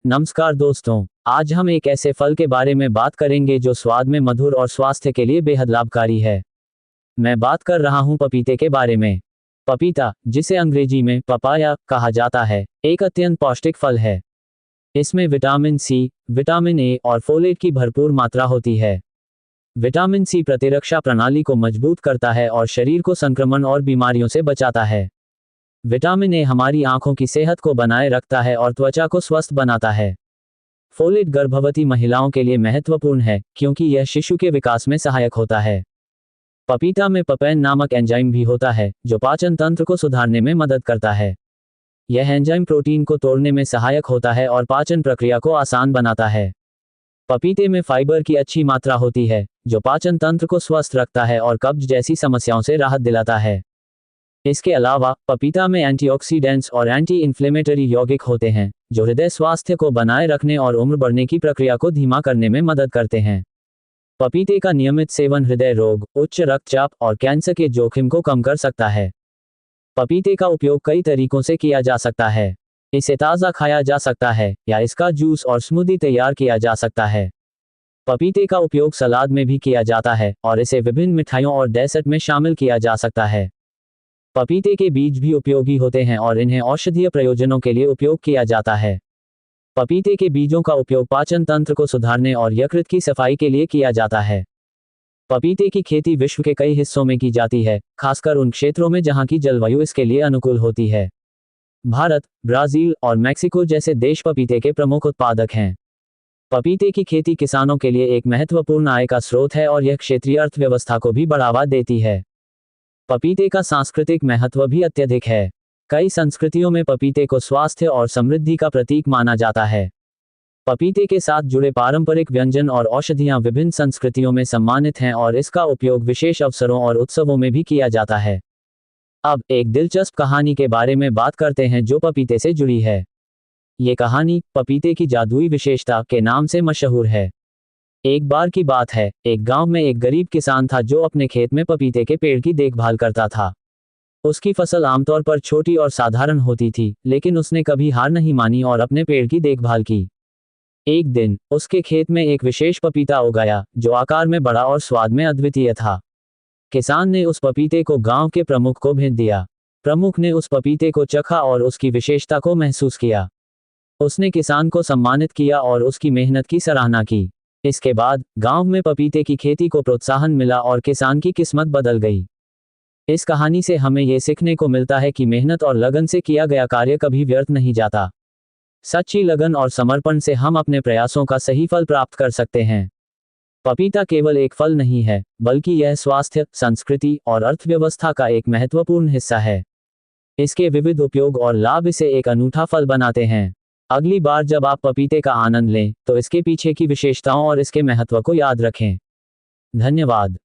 नमस्कार दोस्तों, आज हम एक ऐसे फल के बारे में बात करेंगे जो स्वाद में मधुर और स्वास्थ्य के लिए बेहद लाभकारी है। मैं बात कर रहा हूं पपीते के बारे में। पपीता, जिसे अंग्रेजी में पपाया कहा जाता है, एक अत्यंत पौष्टिक फल है। इसमें विटामिन सी, विटामिन ए और फोलेट की भरपूर मात्रा होती है। विटामिन सी प्रतिरक्षा प्रणाली को मजबूत करता है और शरीर को संक्रमण और बीमारियों से बचाता है। विटामिन ए हमारी आंखों की सेहत को बनाए रखता है और त्वचा को स्वस्थ बनाता है। फोलेट गर्भवती महिलाओं के लिए महत्वपूर्ण है क्योंकि यह शिशु के विकास में सहायक होता है। पपीता में पपैन नामक एंजाइम भी होता है जो पाचन तंत्र को सुधारने में मदद करता है। यह एंजाइम प्रोटीन को तोड़ने में सहायक होता है और पाचन प्रक्रिया को आसान बनाता है। पपीते में फाइबर की अच्छी मात्रा होती है जो पाचन तंत्र को स्वस्थ रखता है और कब्ज जैसी समस्याओं से राहत दिलाता है। इसके अलावा पपीता में एंटीऑक्सीडेंट्स और एंटी इन्फ्लेमेटरी यौगिक होते हैं जो हृदय स्वास्थ्य को बनाए रखने और उम्र बढ़ने की प्रक्रिया को धीमा करने में मदद करते हैं। पपीते का नियमित सेवन हृदय रोग, उच्च रक्तचाप और कैंसर के जोखिम को कम कर सकता है। पपीते का उपयोग कई तरीकों से किया जा सकता है। इसे ताज़ा खाया जा सकता है या इसका जूस और स्मूदी तैयार किया जा सकता है। पपीते का उपयोग सलाद में भी किया जाता है और इसे विभिन्न मिठाइयों और डेसर्ट में शामिल किया जा सकता है। पपीते के बीज भी उपयोगी होते हैं और इन्हें औषधीय प्रयोजनों के लिए उपयोग किया जाता है। पपीते के बीजों का उपयोग पाचन तंत्र को सुधारने और यकृत की सफाई के लिए किया जाता है। पपीते की खेती विश्व के कई हिस्सों में की जाती है, खासकर उन क्षेत्रों में जहां की जलवायु इसके लिए अनुकूल होती है। भारत, ब्राजील और मैक्सिको जैसे देश पपीते के प्रमुख उत्पादक हैं। पपीते की खेती किसानों के लिए एक महत्वपूर्ण आय का स्रोत है और यह क्षेत्रीय अर्थव्यवस्था को भी बढ़ावा देती है। पपीते का सांस्कृतिक महत्व भी अत्यधिक है। कई संस्कृतियों में पपीते को स्वास्थ्य और समृद्धि का प्रतीक माना जाता है। पपीते के साथ जुड़े पारंपरिक व्यंजन और औषधियां विभिन्न संस्कृतियों में सम्मानित हैं और इसका उपयोग विशेष अवसरों और उत्सवों में भी किया जाता है। अब एक दिलचस्प कहानी के बारे में बात करते हैं जो पपीते से जुड़ी है। ये कहानी पपीते की जादुई विशेषता के नाम से मशहूर है। एक बार की बात है, एक गांव में एक गरीब किसान था जो अपने खेत में पपीते के पेड़ की देखभाल करता था। उसकी फसल आमतौर पर छोटी और साधारण होती थी, लेकिन उसने कभी हार नहीं मानी और अपने पेड़ की देखभाल की। एक दिन उसके खेत में एक विशेष पपीता उगाया जो आकार में बड़ा और स्वाद में अद्वितीय था। किसान ने उस पपीते को गांव के प्रमुख को भेज दिया। प्रमुख ने उस पपीते को चखा और उसकी विशेषता को महसूस किया। उसने किसान को सम्मानित किया और उसकी मेहनत की सराहना की। इसके बाद गांव में पपीते की खेती को प्रोत्साहन मिला और किसान की किस्मत बदल गई। इस कहानी से हमें यह सीखने को मिलता है कि मेहनत और लगन से किया गया कार्य कभी व्यर्थ नहीं जाता। सच्ची लगन और समर्पण से हम अपने प्रयासों का सही फल प्राप्त कर सकते हैं। पपीता केवल एक फल नहीं है, बल्कि यह स्वास्थ्य, संस्कृति और अर्थव्यवस्था का एक महत्वपूर्ण हिस्सा है। इसके विविध उपयोग और लाभ इसे एक अनूठा फल बनाते हैं। अगली बार जब आप पपीते का आनंद लें, तो इसके पीछे की विशेषताओं और इसके महत्व को याद रखें। धन्यवाद।